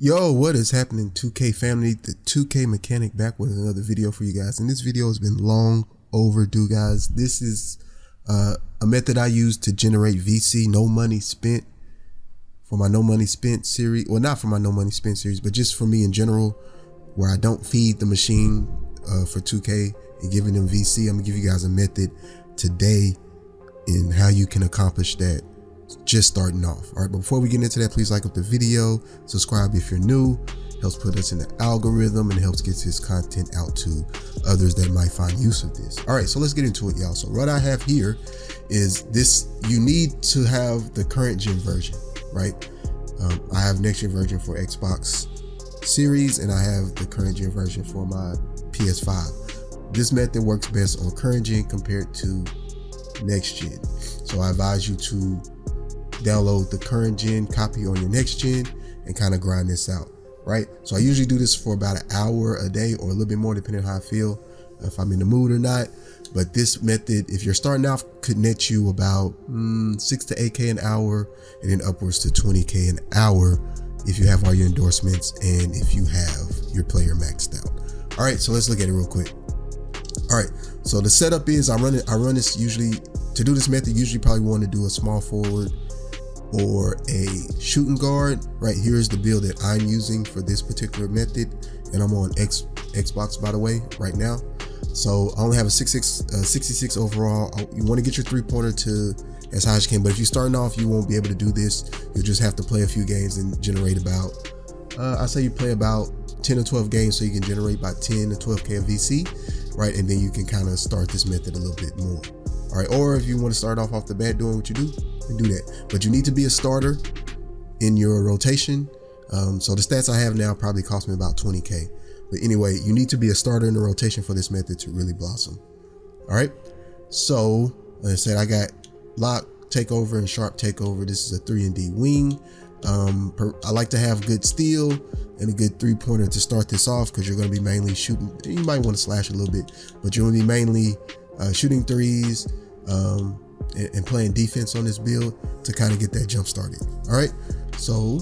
Yo, what is happening, 2K family? The 2K mechanic back with another video for you guys, and this video has been long overdue, guys. This is a method I use to generate VC, no money spent, for my no money spent series. Well, not for my no money spent series, but just for me in general, where I don't feed the machine for 2K and giving them VC. I'm gonna give you guys a method today in how you can accomplish that just starting off. All right, but before we get into that, please like up the video, subscribe if you're new. Helps put us in the algorithm and helps get this content out to others that might find use of this. All right, so let's get into it, y'all. So what I have here is this. You need to have the current gen version, right? I have next gen version for Xbox Series, and I have the current gen version for my PS5. This method works best on current gen compared to next gen. So I advise you to download the current gen, copy on your next gen, and kind of grind this out, right? So I usually do this for about an hour a day or a little bit more, depending on how I feel, if I'm in the mood or not. But this method, if you're starting off, could net you about 6 to 8K an hour, and then upwards to 20K an hour if you have all your endorsements and if you have your player maxed out. All right, so let's look at it real quick. All right, so the setup is I run this usually, to do this method, usually probably want to do a small forward or a shooting guard. Right, here's the build that I'm using for this particular method, and I'm on Xbox, by the way, right now. So I only have a 66 overall. You want to get your three-pointer to as high as you can, but if you're starting off, you won't be able to do this. You'll just have to play a few games and generate about, I say you play about 10 or 12 games, so you can generate about 10 to 12K of VC, right? And then you can kind of start this method a little bit more. All right, or if you want to start off the bat doing what you do, then do that. But you need to be a starter in your rotation. So the stats I have now probably cost me about 20K. But anyway, you need to be a starter in the rotation for this method to really blossom. All right, so like I said, I got lock, takeover, and sharp takeover. This is a 3-and-D wing. I like to have good steal and a good three-pointer to start this off, because you're going to be mainly shooting. You might want to slash a little bit, but you're going to be mainly shooting threes and playing defense on this build to kind of get that jump started. All right, so,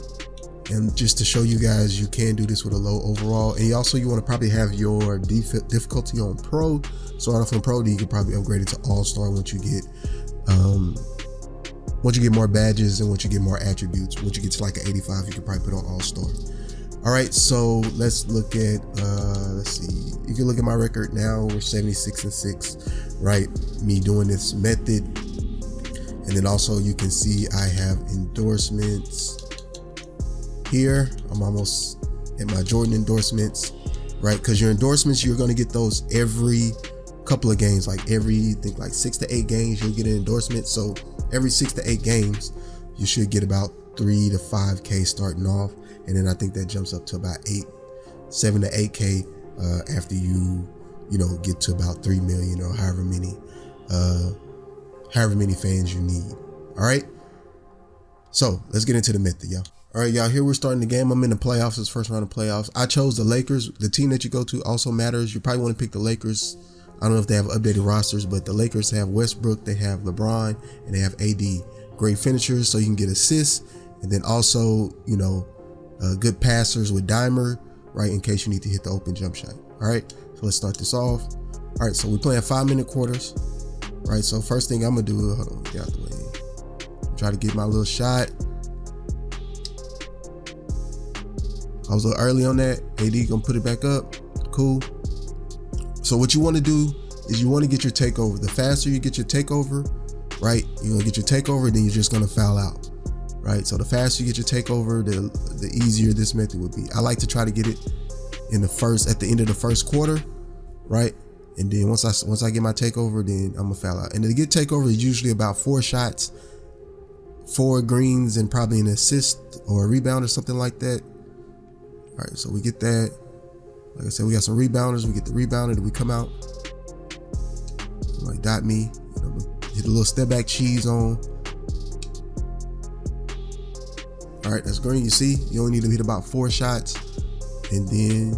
and just to show you guys, you can do this with a low overall, and you want to probably have your difficulty on pro. Start off on pro, then you can probably upgrade it to all-star once you get more badges and once you get more attributes. Once you get to like an 85, you can probably put on all-star. All right, so let's look at, let's see. You can look at my record now. We're 76-6, right? Me doing this method. And then also you can see I have endorsements here. I'm almost at my Jordan endorsements, right? Because your endorsements, you're going to get those every couple of games, like I think like 6 to 8 games, you'll get an endorsement. So every 6 to 8 games, you should get about 3 to 5K starting off. And then I think that jumps up to about 7 to 8K after you get to about 3 million or however many fans you need. All right, so let's get into the method, y'all. All right, y'all, here we're starting the game. I'm in the playoffs. It's first round of playoffs. I chose the Lakers. The team that you go to also matters. You probably want to pick the Lakers. I don't know if they have updated rosters, but the Lakers have Westbrook, they have LeBron, and they have AD. Great finishers, so you can get assists, and then also, good passers with Dimer, right, in case you need to hit the open jump shot. All right, so let's start this off. All right, so we're playing 5-minute quarters, right? So first thing I'm gonna do, hold on, get out the way. Try to get my little shot. I was a little early on that. AD gonna put it back up. Cool. So what you want to do is you want to get your takeover. The faster you get your takeover, right, you're gonna get your takeover, then you're just gonna foul out. Right, so the faster you get your takeover, the easier this method would be. I like to try to get it at the end of the first quarter, right? And then once I get my takeover, then I'm gonna foul out. And to get takeover is usually about 4 shots, 4 greens, and probably an assist or a rebound or something like that. All right, so we get that. Like I said, we got some rebounders. We get the rebounder, then we come out. Like dot me, hit a little step back cheese on. All right, that's green. You see, you only need to hit about 4 shots, and then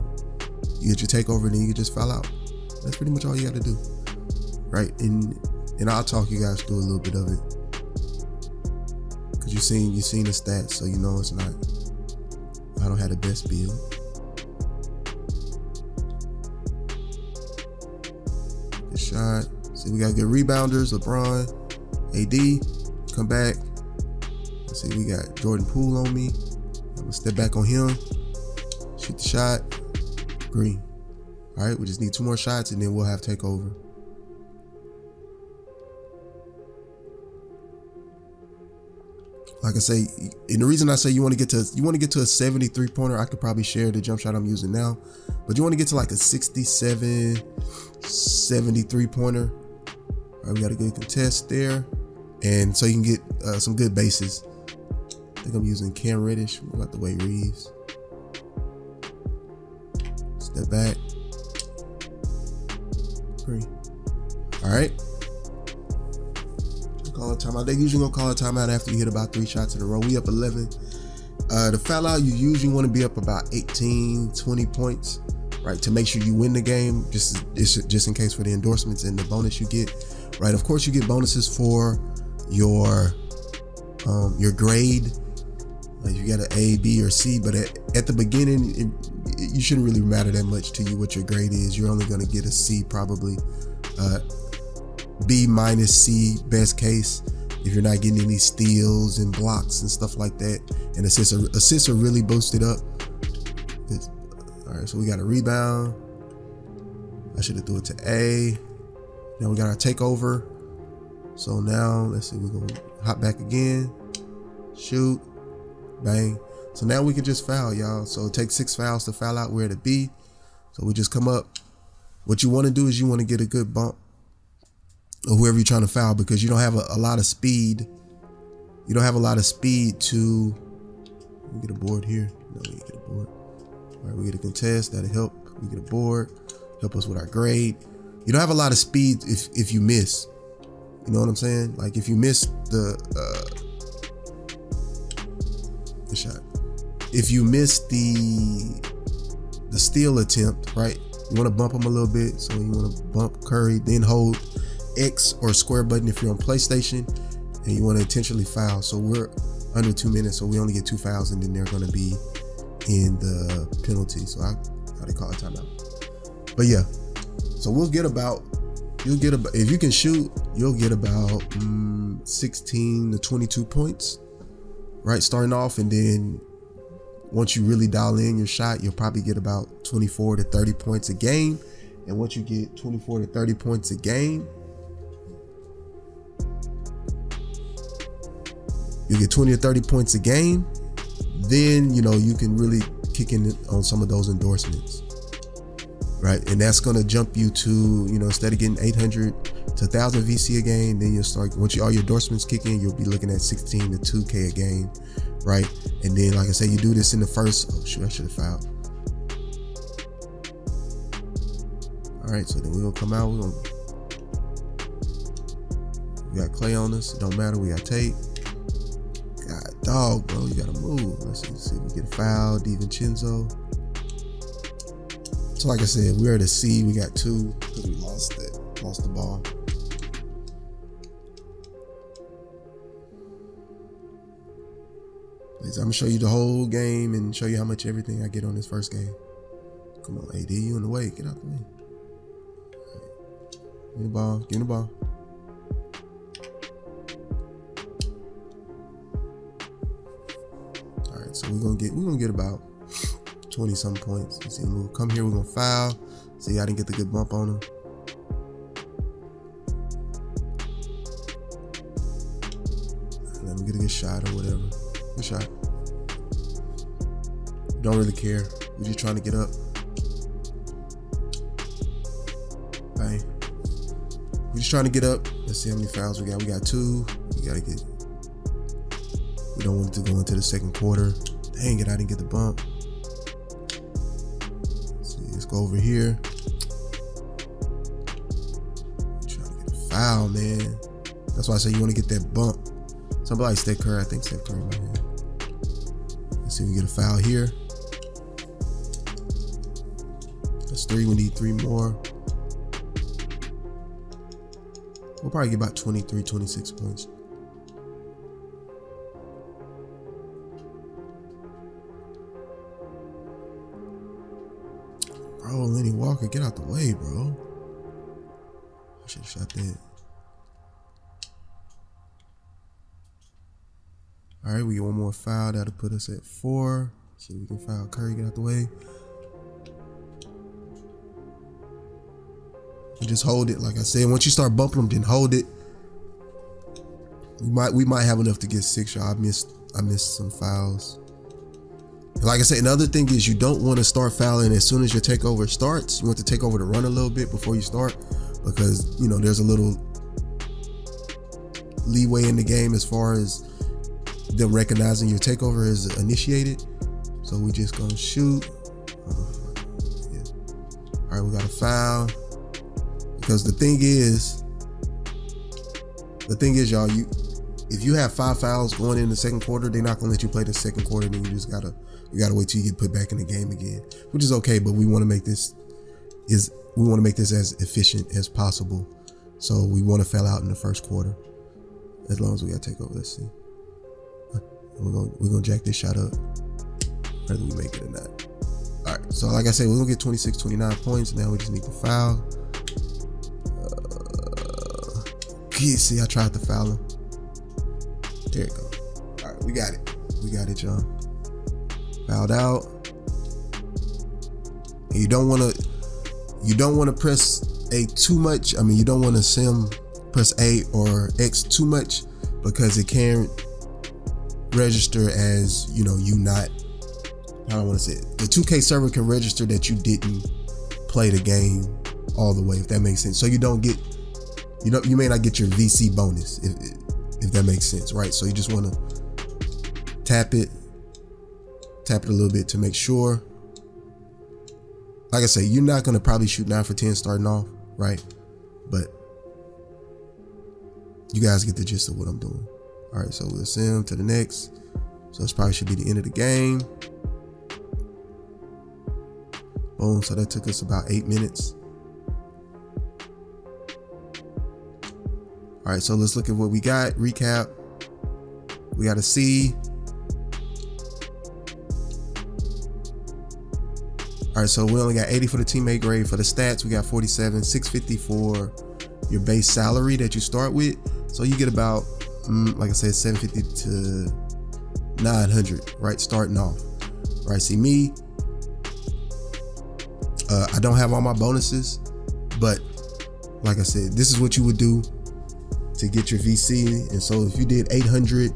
you get your takeover, and then you can just foul out. That's pretty much all you got to do, right? And I'll talk you guys through a little bit of it, because you've seen the stats, so you know it's not I don't have the best build. Good shot. See, we got good rebounders. LeBron, AD, come back. Let's see, we got Jordan Poole on me. I'm gonna step back on him. Shoot the shot. Green. All right, we just need 2 more shots and then we'll have takeover. Like I say, and the reason I say you want to get to a 73 pointer, I could probably share the jump shot I'm using now, but you want to get to like a 67, 73 pointer. All right, we got a good contest there, and so you can get some good bases. I think I'm using Cam Reddish. What about the way Reeves? Step back. Green. All right. Call a timeout. They usually gonna call a timeout after you hit about 3 shots in a row. We up 11. The foul out, you usually want to be up about 18, 20 points, right? To make sure you win the game, just in case for the endorsements and the bonus you get, right? Of course, you get bonuses for your grade. Like you got an A, B, or C, but at the beginning, you shouldn't really matter that much to you what your grade is. You're only gonna get a C probably. B minus C best case if you're not getting any steals and blocks and stuff like that, and assists are really boosted up. All right, so we got a rebound. I should have threw it to A. Now we got our takeover. So now let's see, we're gonna hop back again, shoot, bang. So now we can just foul, y'all. So it takes 6 fouls to foul out. We're at a B, so we just come up. What you want to do is you want to get a good bump or whoever you're trying to foul, because you don't have a lot of speed. You don't have a lot of speed to. Let me get a board here. No, we get a board. All right, we get a contest. That'll help. We get a board. Help us with our grade. You don't have a lot of speed if you miss. You know what I'm saying? Like if you miss the shot. If you miss the steal attempt, right? You want to bump them a little bit. So you want to bump Curry, then hold X or square button if you're on PlayStation, and you want to intentionally foul. So we're under 2 minutes, so we only get 2 fouls, and then they're going to be in the penalty. So how they call it timeout. But yeah, so you'll get about, if you can shoot, you'll get about 16 to 22 points, right? Starting off, and then once you really dial in your shot, you'll probably get about 24 to 30 points a game. And once you get 24 to 30 points a game, you get 20 or 30 points a game, then, you know, you can really kick in on some of those endorsements, right? And that's going to jump you to, you know, instead of getting 800 to 1,000 VC a game, then you'll start, once all your endorsements kick in, you'll be looking at 16 to 2K a game, right? And then, like I said, you do this in the first, oh shoot, I should have fouled. All right, so then we're going to come out, we got Clay on us, it don't matter, we got Tate. God, dog, bro, you gotta move. Let's see if we get a foul. DiVincenzo. So like I said, we're at a C. We got 2 because we lost the ball. I'm gonna show you the whole game and show you how much everything I get on this first game. Come on, AD, you in the way. Get out the way. Give me the ball. Give me the ball. So we're gonna get about 20 some points. You see, we'll come here, we're gonna foul. See, I didn't get the good bump on him. Let him get a good shot or whatever. Good shot. Don't really care. We're just trying to get up. Bang. We're just trying to get up. Let's see how many fouls we got. We got 2. We gotta get. We don't want it to go into the second quarter. Dang it, I didn't get the bump. Let's see, let's go over here. I'm trying to get a foul, man. That's why I say you want to get that bump. Somebody like Steph Curry, I think Steph Curry might have. Let's see if we get a foul here. That's 3, we need 3 more. We'll probably get about 23, 26 points. Bro, Lenny Walker, get out the way, bro. I should have shot that. All right, we get one more foul. That'll put us at 4. See if we can foul Curry, get out the way. You just hold it. Like I said, once you start bumping them, then hold it. We might have enough to get 6, y'all. I missed some fouls. And like I said, another thing is you don't want to start fouling as soon as your takeover starts. You want the takeover to run a little bit before you start, because you know there's a little leeway in the game as far as them recognizing your takeover is initiated. So we just gonna shoot. Yeah. All right, we got a foul. Because the thing is, y'all, if you have 5 fouls going in the second quarter, they're not gonna let you play the second quarter. Then you gotta wait till you get put back in the game again, which is okay. But we want to make this as efficient as possible. So we want to foul out in the first quarter, as long as we got to take over. Let's see. We're gonna jack this shot up, whether we make it or not. All right. So like I said, we're gonna get 26, 29 points. Now we just need to foul. See, I tried to foul him. There it goes. All right, we got it. We got it, y'all. Fouled out. And you don't want to press A too much. I mean, you don't want to press A or X too much, because it can register as, you know, you not. I don't want to say it. The 2K server can register that you didn't play the game all the way, if that makes sense. So you don't get. You may not get your VC bonus, if that makes sense, right? So you just want to tap it a little bit to make sure. Like I say, you're not going to probably shoot 9 for 10 starting off, right? But you guys get the gist of what I'm doing. All right, so we'll send to the next. So this probably should be the end of the game. Boom, so that took us about 8 minutes. All right, so let's look at what we got. Recap. We got a C. All right, so we only got 80 for the teammate grade. For the stats, we got 47, 650 for your base salary that you start with. So you get about, like I said, 750 to 900, right? Starting off. Right, see me, I don't have all my bonuses, but like I said, this is what you would do to get your VC. And so if you did 800,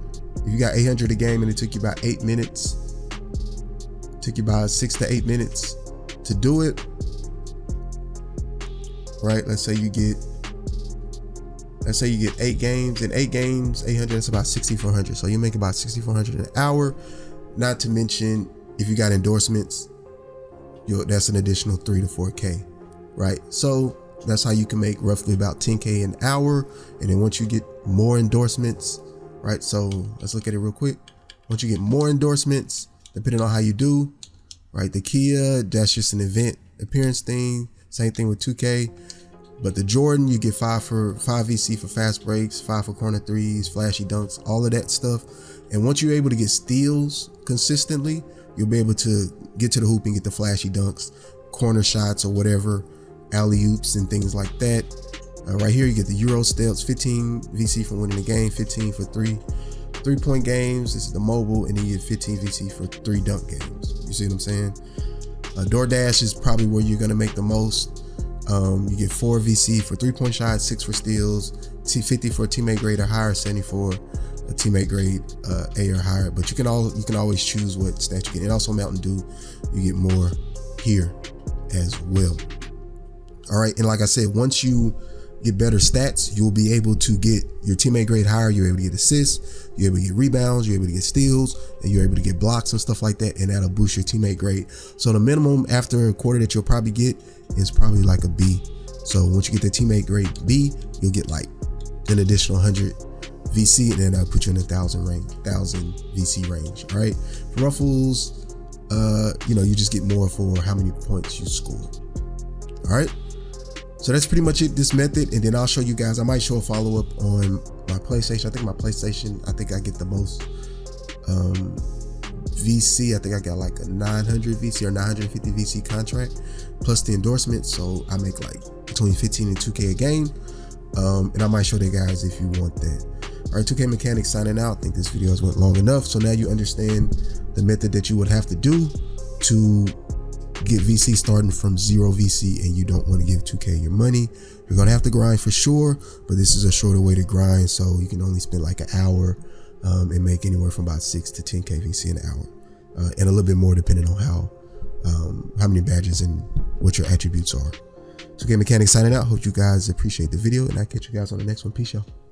if you got 800 a game and it took you about 8 minutes, took you about 6 to 8 minutes to do it, right? Let's say you get 8 games. In 8 games, 800, that's about 6,400. So you make about 6,400 an hour. Not to mention, if you got endorsements, that's an additional 3 to 4K, right? So that's how you can make roughly about 10K an hour. And then once you get more endorsements, right? So let's look at it real quick. Once you get more endorsements, depending on how you do, right? The Kia, that's just an event appearance thing. Same thing with 2K. But the Jordan, you get 5 VC for fast breaks, 5 for corner threes, flashy dunks, all of that stuff. And once you're able to get steals consistently, you'll be able to get to the hoop and get the flashy dunks, corner shots or whatever, alley-oops and things like that. Right here, you get the Euro steps, 15 VC for winning the game, 15 for three-point games. This is the mobile, and then you get 15 VC for 3 dunk games. You see what I'm saying? DoorDash is probably where you're gonna make the most. You get 4 VC for 3-point shots, 6 for steals, 50 for a teammate grade or higher, 70 for a teammate grade A or higher. But you can always choose what stat you get. And also Mountain Dew, you get more here as well. All right, and like I said, once you get better stats, you'll be able to get your teammate grade higher. You're able to get assists, you're able to get rebounds, you're able to get steals, and you're able to get blocks and stuff like that, and that'll boost your teammate grade. So the minimum after a quarter that you'll probably get is probably like a B. So once you get the teammate grade B, you'll get like an additional 100 VC, and then that'll put you in the 1,000 VC range. All right, for ruffles, you just get more for how many points you score. All right. So that's pretty much it, this method. And then I'll show you guys, I might show a follow-up on my PlayStation. I think I get the most VC. I think I got like a 900 VC or 950 VC contract plus the endorsement. So I make like between 15 and 2K a game. And I might show you guys if you want that. All right, 2K Mechanics signing out. I think this video has went long enough. So now you understand the method that you would have to do to get VC starting from 0 VC, and you don't want to give 2K your money. You're going to have to grind for sure, but this is a shorter way to grind. So you can only spend like an hour and make anywhere from about 6 to 10K VC an hour. And a little bit more depending on how many badges and what your attributes are. 2K Mechanics signing out. Hope you guys appreciate the video, and I'll catch you guys on the next one. Peace, y'all.